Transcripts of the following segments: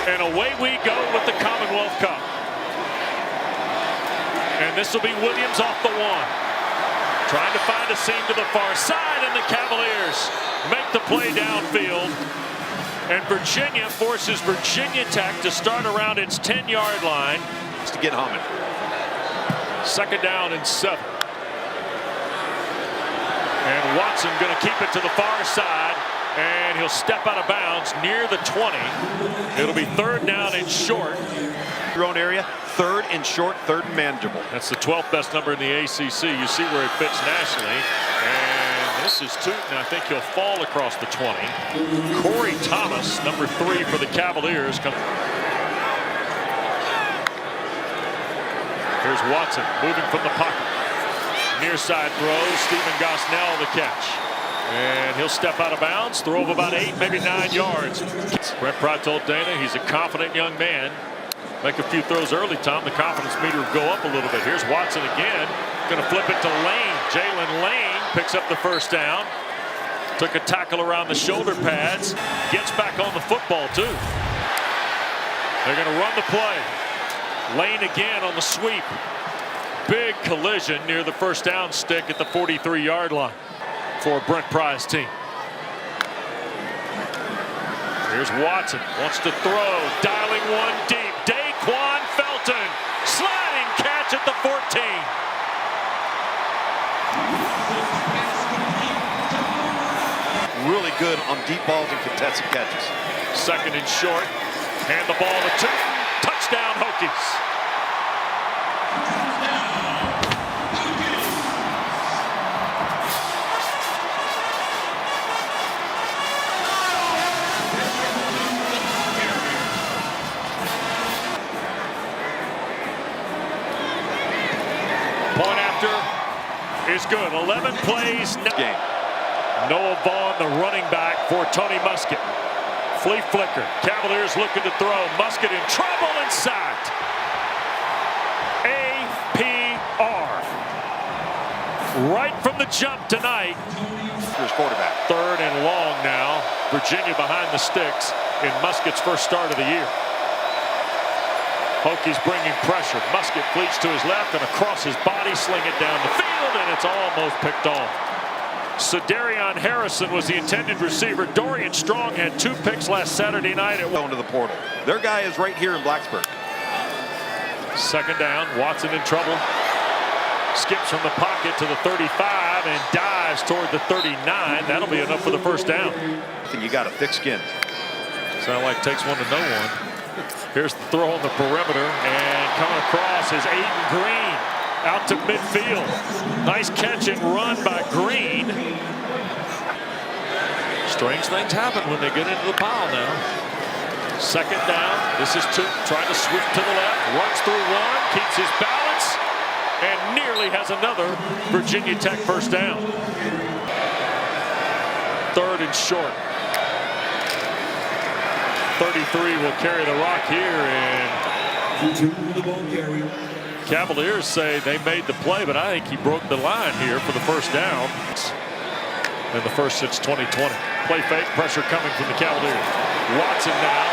And away we go with the Commonwealth Cup. And this will be Williams off the one. Trying to find a seam to the far side, and the Cavaliers make the play downfield. And Virginia forces Virginia Tech to start around its 10-yard line. To get humming. 2nd down and 7. And Watson going to keep it to the far side. And he'll step out of bounds near the 20. It'll be 3rd down and short. Your own area, 3rd and short, 3rd and manageable. That's the 12th best number in the ACC. You see where it fits nationally. And this is Tootin. I think he'll fall across the 20. Corey Thomas, number 3 for the Cavaliers. Here's Watson moving from the pocket. Near side throw. Stephen Gosnell the catch. And he'll step out of bounds. Throw of about 8, maybe 9 yards. Brent Pry told Dana he's a confident young man. Make a few throws early, Tom. The confidence meter will go up a little bit. Here's Watson again. Going to flip it to Lane. Jalen Lane picks up the 1st down. Took a tackle around the shoulder pads. Gets back on the football, too. They're going to run the play. Lane again on the sweep. Big collision near the 1st down stick at the 43-yard line for Brent Pry's team. Here's Watson. Wants to throw. Dialing one deep. Daquan Felton. Sliding catch at the 14. Really good on deep balls and contested catches. 2nd and short. Hand the ball to Tootin. Touchdown Hokies. Point after is good. 11 plays. Game. Noah Vaughn, the running back for Tony Muskett. Flea flicker. Cavaliers looking to throw. Muskett in trouble and sacked. APR. Right from the jump tonight. Here's quarterback. 3rd and long now. Virginia behind the sticks in Muskett's first start of the year. Hokies bringing pressure. Muskett fleets to his left and across his body, sling it down the field, and it's almost picked off. Sedarion Harrison was the intended receiver. Dorian Strong had 2 picks last Saturday night at Going to the portal. Their guy is right here in Blacksburg. 2nd down. Watson in trouble. Skips from the pocket to the 35 and dives toward the 39. That'll be enough for the 1st down. I think you got a thick skin. Sound like takes one to know one. Here's the throw on the perimeter, and coming across is Aiden Green out to midfield. Nice catch and run by Green. Strange things happen when they get into the pile now. 2nd down. This is Tootin trying to sweep to the left. Runs through one, keeps his balance, and nearly has another Virginia Tech 1st down. 3rd and short. 33 will carry the rock here, and Cavaliers say they made the play, but I think he broke the line here for the 1st down. And the first since 2020. Play fake, pressure coming from the Cavaliers. Watson now,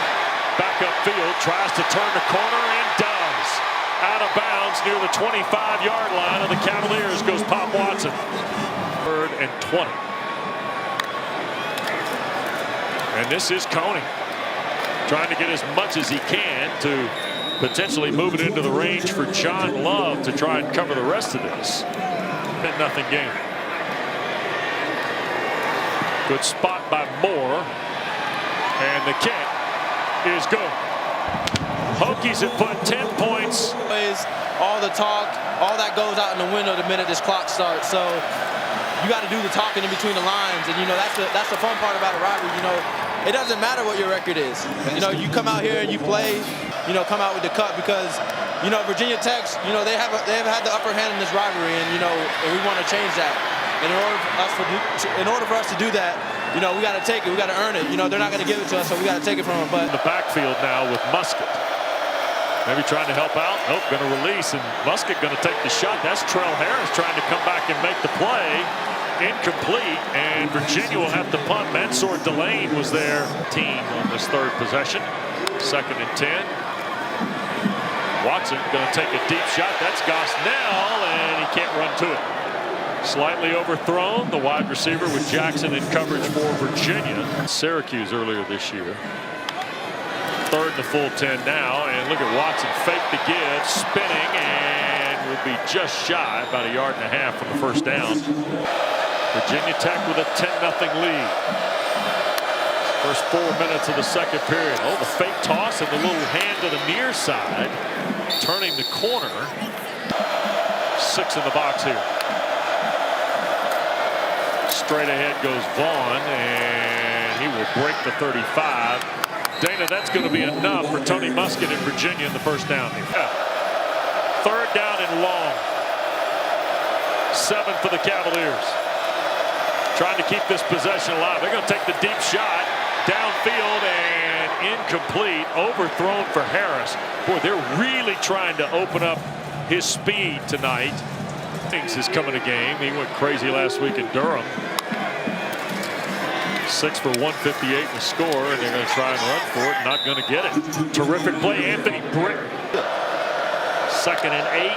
back upfield, tries to turn the corner and does. Out of bounds near the 25-yard line of the Cavaliers goes Pop Watson. 3rd and 20. And this is Coney, trying to get as much as he can to potentially move it into the range for John Love to try and cover the rest of this. 10-0 game. Good spot by Moore. And the kick is good. Hokies have put 10 points. All the talk, all that goes out in the window the minute this clock starts. So you got to do the talking in between the lines. And, you know, that's the fun part about a rivalry. You know, it doesn't matter what your record is. You know, you come out here and you play, you know, come out with the cup because, you know, Virginia Tech, you know, they have had the upper hand in this rivalry, and, you know, we want to change that. And in order for us to do that, you know, we got to take it. We got to earn it. You know, they're not going to give it to us, so we got to take it from them. But the backfield now with Muskett. Maybe trying to help out. Nope, going to release, and Muskett going to take the shot. That's Trell Harris trying to come back and make the play. incomplete, and Virginia will have to punt. Mansour Delane was their team on this third possession. 2nd and 10. Watson going to take a deep shot. That's Gosnell, and he can't run to it. Slightly overthrown. The wide receiver with Jackson in coverage for Virginia. Syracuse earlier this year. 3rd and the full 10 now, and look at Watson fake the give, spinning, and will be just shy, about 1.5 yards from the first down. Virginia Tech with a 10-0 lead. First 4 minutes of the second period. Oh, the fake toss and the little hand to the near side, turning the corner. 6 in the box here. Straight ahead goes Vaughn, and he will break the 35. Dana, that's going to be enough for Tony Muskett in Virginia in the first down. Yeah. 3rd down and long. 7 for the Cavaliers. Trying to keep this possession alive. They're going to take the deep shot downfield and incomplete. Overthrown for Harris. Boy, they're really trying to open up his speed tonight. Things is coming a game. He went crazy last week in Durham. 6 for 158 in the score, and they're going to try and run for it. Not going to get it. Terrific play, Anthony Britt. 2nd and 8.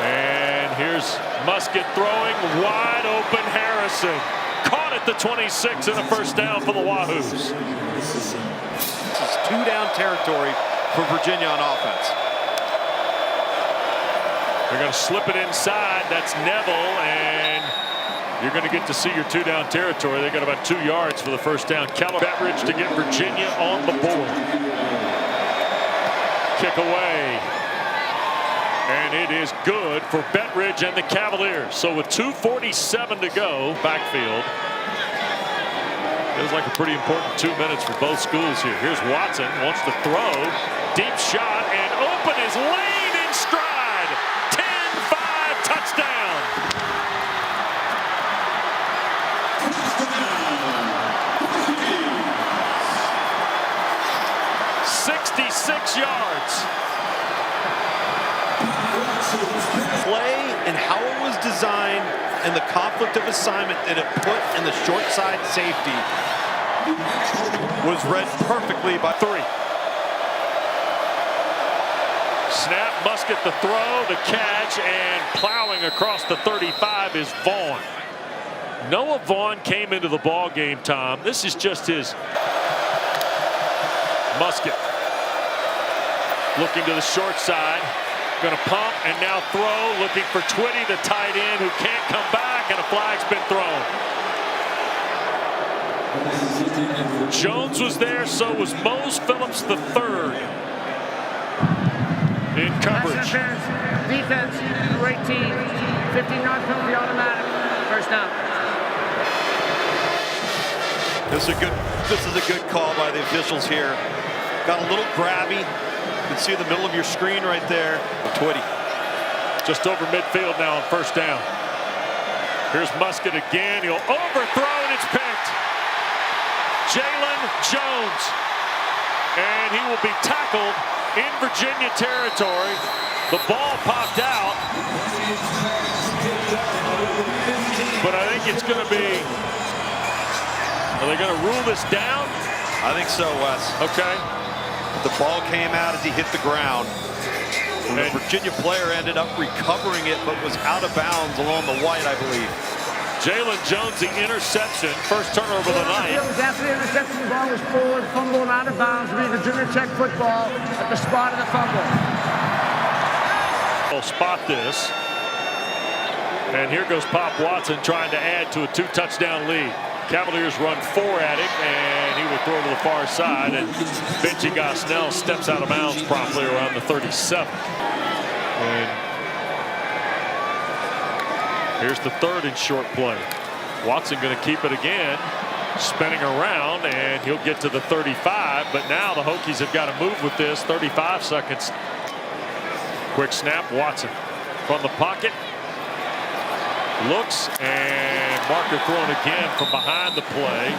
And here's Muskett throwing wide open. Harrison caught at the 26 and a first down for the Wahoos. This is 2-down territory for Virginia on offense. They're going to slip it inside. That's Neville, and you're going to get to see your 2-down territory. They got about 2 yards for the first down. Bettridge to get Virginia on the board. Kick away. And it is good for Bettridge and the Cavaliers. So with 2:47 to go, backfield. Feels like a pretty important 2 minutes for both schools here. Here's Watson, wants to throw. Deep shot, and open is Lane in stride. 10-5 touchdown. 66 yards. Play and how it was designed and the conflict of assignment that it put in the short side safety was read perfectly by 3. Snap, Muskett the throw, the catch, and plowing across the 35 is Vaughn. Noah Vaughn came into the ball game, Tom. This is just his. Muskett looking to the short side. Going to pump and now throw, looking for Twitty, the tight end, who can't come back, and a flag's been thrown. Jones was there, so was Mose Phillips III in coverage. Defense, great team. 15-yard penalty automatic. First down. This is a good call by the officials here. Got a little grabby. You can see the middle of your screen right there. Twitty. Just over midfield now on first down. Here's Muskett again. He'll overthrow, and it's picked. Jalen Jones. And he will be tackled in Virginia territory. The ball popped out. But I think it's going to be. Are they going to rule this down? I think so, Wes. Okay. The ball came out as he hit the ground. And the Virginia player ended up recovering it, but was out of bounds along the white, I believe. Jalen Jones, the interception. First turnover of the night. After the interception, the ball was forward, fumble, and out of bounds. It'll be Virginia Tech football at the spot of the fumble. We'll spot this. And here goes Pop Watson trying to add to a 2-touchdown lead. Cavaliers run 4 at him, and he will throw to the far side, and Benji Gosnell steps out of bounds promptly around the 37. And here's the 3rd and short play. Watson going to keep it again, spinning around, and he'll get to the 35, but now the Hokies have got to move with this. 35 seconds. Quick snap, Watson from the pocket. Looks, and marker thrown again from behind the play.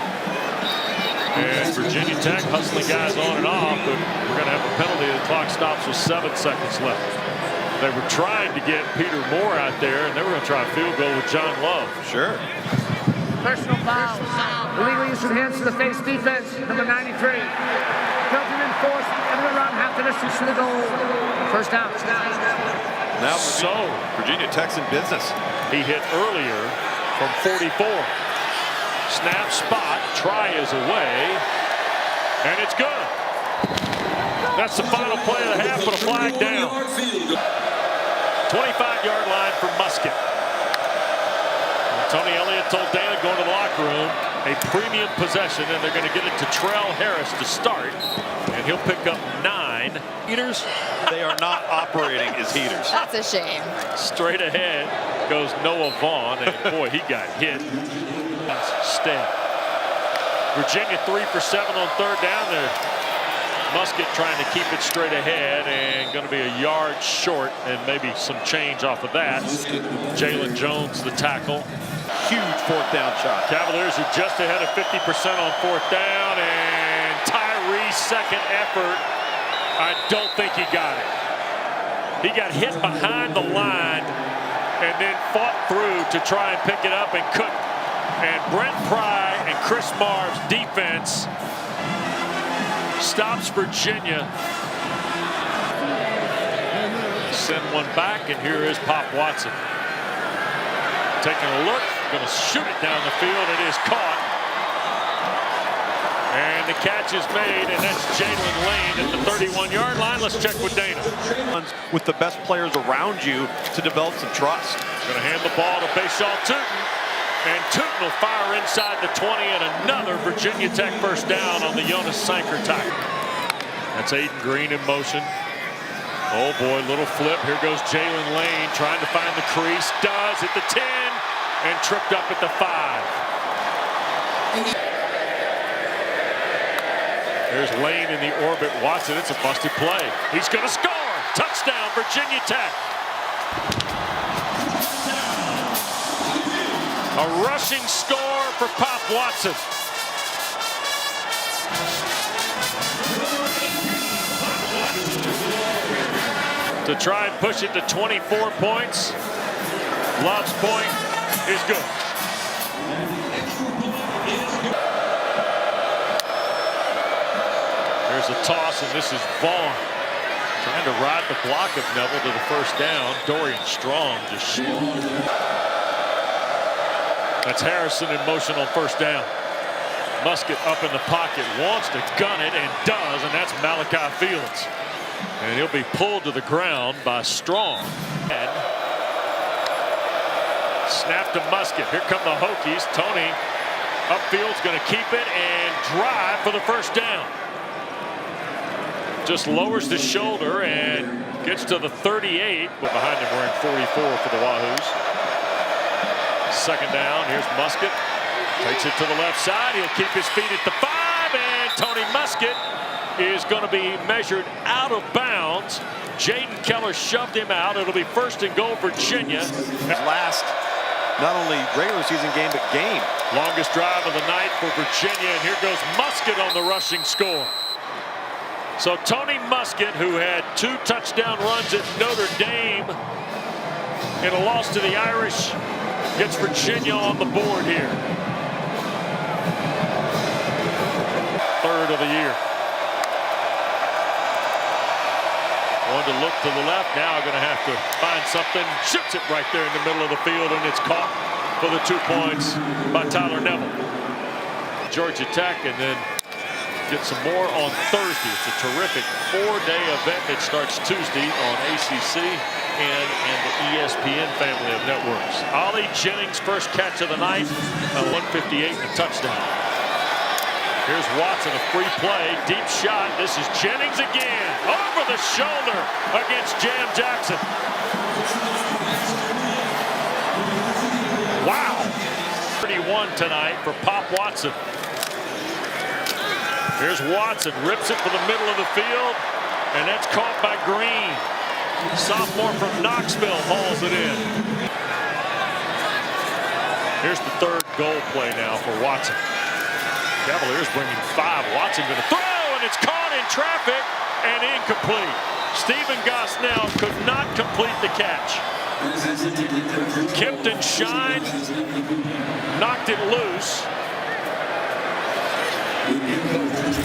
And Virginia Tech hustling guys on and off, but we're going to have a penalty. The clock stops with 7 seconds left. They were trying to get Peter Moore out there, and they were going to try a field goal with John Love. Sure. Personal foul. Illegal use of hands to the face defense, number 93. Tilted and forced, end of the run, half the distance to the goal. First down. Now Virginia Tech's in business. He hit earlier from 44. Snap, spot, try is away, and it's good. That's the final play of the half, but a flag down. 25-yard line for Musket. And Tony Elliott told Dana going to the locker room, a premium possession, and they're going to get it to Trell Harris to start, and he'll pick up 9 heaters. They are not operating as heaters. That's a shame. Straight ahead goes Noah Vaughn, and boy, he got hit. Instead, Virginia 3 for 7 on third down there. Musket trying to keep it straight ahead and going to be a yard short and maybe some change off of that. Jalen Jones, the tackle. Huge fourth down shot. Cavaliers are just ahead of 50% on fourth down, and Tyree's second effort, I don't think he got it. He got hit behind the line and then fought through to try and pick it up and couldn't. And Brent Pry and Chris Marv's defense stops Virginia. Send one back, and here is Pop Watson. Taking a look, going to shoot it down the field. It is caught. And the catch is made, and that's Jalen Lane at the 31-yard line. Let's check with Dana. With the best players around you to develop some trust. Going to hand the ball to Bayshaw Tootin. And Tootin will fire inside the 20, and another Virginia Tech first down on the Jonas Sanker tackle. That's Aiden Green in motion. Oh boy, little flip. Here goes Jalen Lane trying to find the crease. Does at the 10 and tripped up at the 5. There's Lane in the orbit. Watson, it's a busted play. He's going to score. Touchdown, Virginia Tech. A rushing score for Pop Watson. To try and push it to 24 points. Love's point is good. There's a toss, and this is Vaughn trying to ride the block of Neville to the first down. Dorian Strong just That's Harrison in motion on first down. Musket up in the pocket, wants to gun it and does, and that's Malachi Fields. And he'll be pulled to the ground by Strong. And snap to Musket. Here come the Hokies. Tony upfield's going to keep it and drive for the first down. Just lowers the shoulder and gets to the 38. But behind him wearing 44 for the Wahoos. Second down, here's Musket. Takes it to the left side. He'll keep his feet at the 5, and Tony Musket is going to be measured out of bounds. Jaden Keller shoved him out. It'll be first and goal, Virginia. Last, not only regular season game, but game. Longest drive of the night for Virginia, and here goes Musket on the rushing score. So Tony Musket, who had 2 touchdown runs at Notre Dame in a loss to the Irish, gets Virginia on the board here. Third of the year. One to look to the left. Now going to have to find something. Shoots it right there in the middle of the field, and it's caught for the 2 points by Tyler Neville. Georgia Tech, and then get some more on Thursday. It's a terrific 4-day event that starts Tuesday on ACC and the ESPN family of networks. Ollie Jennings' first catch of the night, 158 and a touchdown. Here's Watson, a free play, deep shot. This is Jennings again, over the shoulder against Jam Jackson. Wow. 31 tonight for Pop Watson. Here's Watson, rips it for the middle of the field, and that's caught by Green. Sophomore from Knoxville hauls it in. Here's the third goal play now for Watson. Cavaliers bringing 5. Watson going to throw, and it's caught in traffic and incomplete. Stephen Gosnell could not complete the catch. Kipton Shine knocked it loose.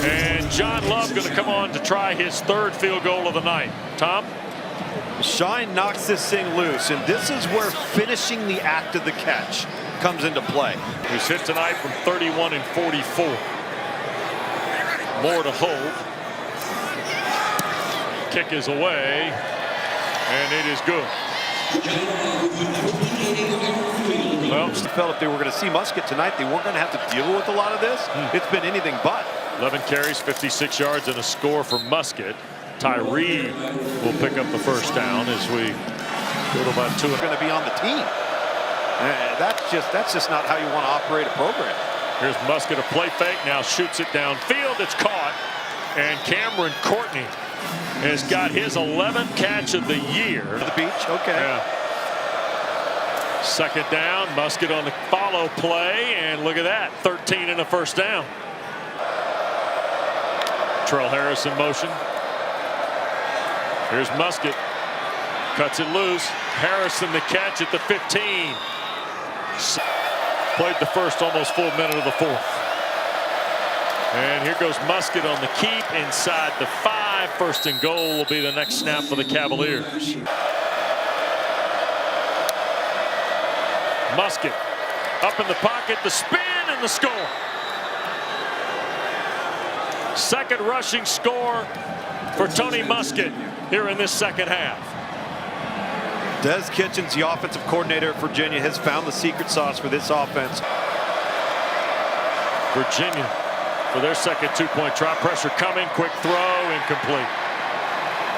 And John Love going to come on to try his third field goal of the night. Tom? Shine knocks this thing loose, and this is where finishing the act of the catch comes into play. He's hit tonight from 31 and 44. More to hold. Kick is away, and it is good. Well, Felt if they were going to see Musket tonight, they weren't going to have to deal with a lot of this. It's been anything but. 11 carries, 56 yards, and a score for Musket. Tyree will pick up the first down as we go to about 2. Going to be on the team. That's just not how you want to operate a program. Here's Musket, a play fake, now shoots it downfield. It's caught, and Cameron Courtney has got his 11th catch of the year. The beach, okay. Yeah. Second down, Musket on the follow play, and look at that, 13 and a first down. Trell Harris in motion. Here's Musket, cuts it loose. Harrison the catch at the 15. Played the first almost full minute of the fourth. And here goes Musket on the keep inside the 5. First and goal will be the next snap for the Cavaliers. Musket up in the pocket, the spin, and the score. Second rushing score for Tony Musket here in this second half. Des Kitchens, the offensive coordinator at Virginia, has found the secret sauce for this offense. Virginia for their second 2-point try. Pressure coming, quick throw, incomplete.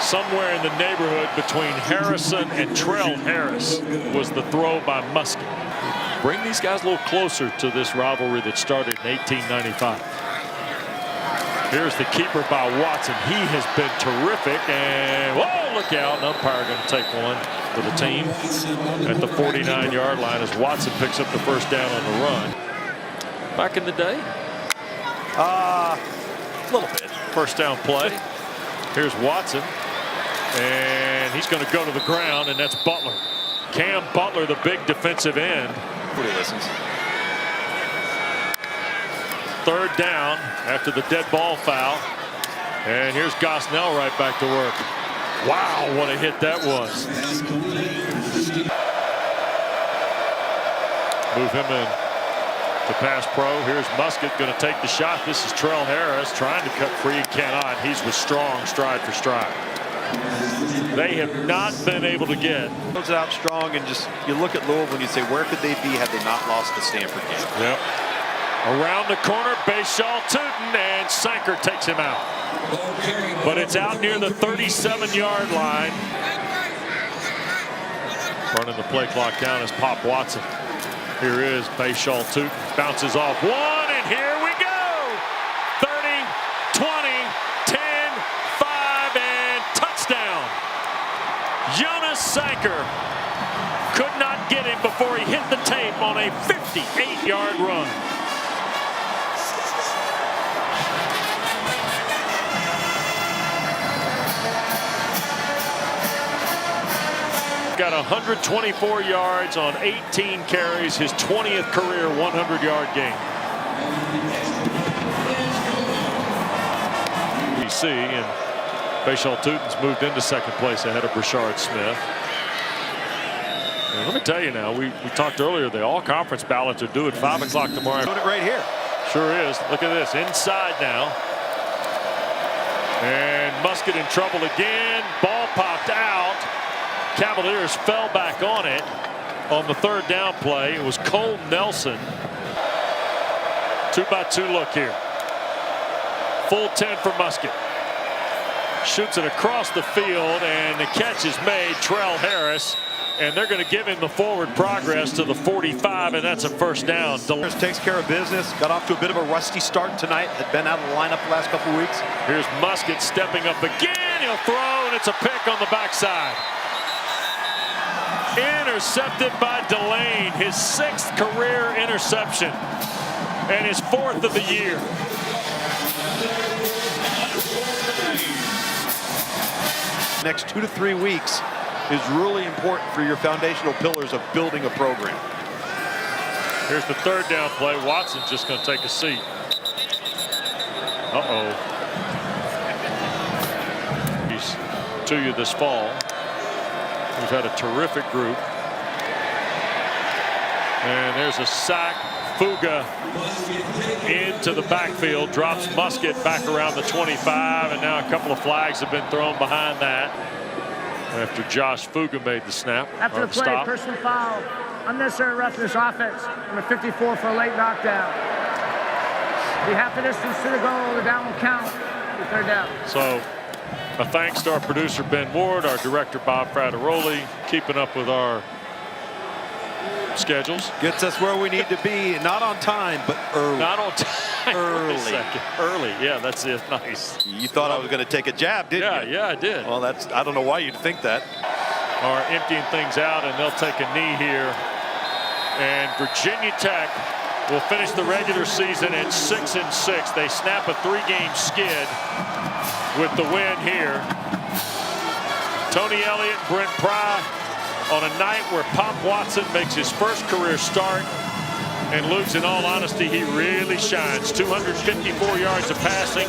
Somewhere in the neighborhood between Harrison and Trell Harris was the throw by Musket. Bring these guys a little closer to this rivalry that started in 1895. Here's the keeper by Watson. He has been terrific, and whoa, look out. An umpire going to take one for the team at the 49-yard line as Watson picks up the first down on the run. Back in the day? A little bit. First down play. Here's Watson, and he's going to go to the ground, and that's Butler. Cam Butler, the big defensive end. Nobody listens. Third down after the dead ball foul. And here's Gosnell right back to work. Wow, what a hit that was. Move him in to pass pro. Here's Musket going to take the shot. This is Trell Harris trying to cut free. Cannot. He's with strong stride for stride. They have not been able to get. Goes out strong, and just you look at Louisville and you say, where could they be had they not lost the Stanford game? Yep. Around the corner, Bashaw Tootin, and Sanker takes him out. But it's out near the 37-yard line. Running the play clock down is Pop Watson. Here is Bashaw Tootin. Bounces off one, and here we go. 30, 20, 10, 5, and touchdown. Jonas Sanker could not get him before he hit the tape on a 58-yard run. Got 124 yards on 18 carries, his 20th career 100-yard game. BC, and Bashaw Tootin's moved into second place ahead of Brashard Smith. And let me tell you now, we talked earlier, the all-conference ballots are due at 5 o'clock tomorrow. Doing it right here. Sure is. Look at this, inside now. And Musket in trouble again. Ball popped out. Cavaliers fell back on it on the third down play. It was Cole Nelson. 2-by-2 look here. Full 10 for Musket. Shoots it across the field, and the catch is made. Trell Harris, and they're going to give him the forward progress to the 45, and that's a first down. Harris takes care of business. Got off to a bit of a rusty start tonight. Had been out of the lineup the last couple of weeks. Here's Musket stepping up again. He'll throw, and it's a pick on the backside. Intercepted by Delane, his 6th career interception and his 4th of the year. Next 2 to 3 weeks is really important for your foundational pillars of building a program. Here's the third down play. Watson's just going to take a seat. He's to you this fall. We've had a terrific group. And there's a sack. Fuga into the backfield, drops Musket back around the 25, and now a couple of flags have been thrown behind that after Josh Fuga made the snap. After the play, stop. personal foul, unnecessary roughness offense, number 54 for a late knockdown. Be half the distance to the goal, the down will count, the third down. So a thanks to our producer Ben Ward, our director Bob Frateroli, keeping up with our schedules. Gets us where we need to be, not on time, but early. Not on time. Early. Early, yeah, that's it. Nice. You thought I was going to take a jab, didn't you? Yeah, I did. Well, I don't know why you'd think that. Are emptying things out, and they'll take a knee here. And Virginia Tech will finish the regular season at 6-6. They snap a 3-game skid with the win here. Tony Elliott, Brent Pry, on a night where Pop Watson makes his first career start. And Luke's, in all honesty, he really shines. 254 yards of passing,